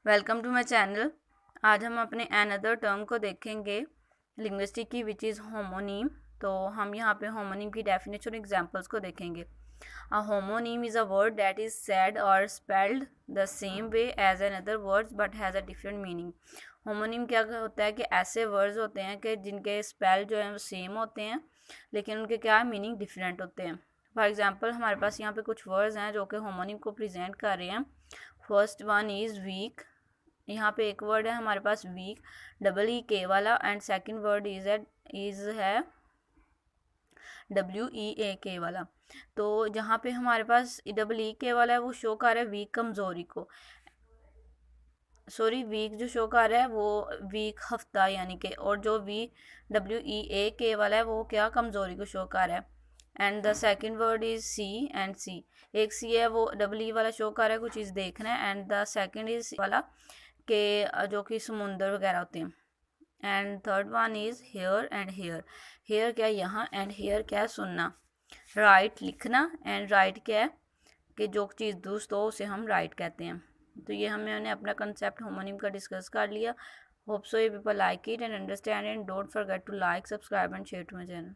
Welcome to my channel. आज हम अपने अनदर टर्म को देखेंगे लिंग्विस्टिक की, विच इज़ होमोनीम। तो हम यहाँ पे होमोनीम की डेफिनेशन और एग्जांपल्स को देखेंगे। A homonym is a word that is said or spelled the same way as another words but has a different meaning. Homonym क्या होता है कि ऐसे वर्ड्स होते हैं कि जिनके स्पेल जो हैं वो सेम होते हैं, लेकिन उनके क्या मीनिंग डिफरेंट होते हैं। फॉर एग्जाम्पल हमारे पास यहाँ पे कुछ वर्ड्स हैं जो कि होमोनीम को प्रेजेंट कर रहे हैं। First one is week. यहाँ पे एक वर्ड है हमारे पास वीक, डबल ई के वाला, एंड सेकंड वर्ड इज है WEAK वाला। तो जहाँ पे हमारे पास WEK वाला है वो शो कर रहा है वीक कमज़ोरी को, सॉरी वीक जो शो कर रहा है वो वीक हफ्ता यानी कि, और जो WEAK वाला है वो क्या कमज़ोरी को शो कर रहा है। And the second word is see and sea. एक सी है वो WE वाला शो कर रहा है कुछ चीज़ देखना है, एंड द सेकंड इज वाला के जो कि समुंदर वगैरह होते हैं। And third one is here and here. Here क्या है यहाँ, एंड हेयर क्या है सुनना। राइट लिखना, एंड राइट क्या है कि जो चीज़ दुरुस्त हो उसे हम राइट कहते हैं। तो ये हमने अपना कंसेप्ट होमोनिम का डिस्कस कर लिया। Hope so you people like it and understand, and don't forget to like, subscribe and share to my channel.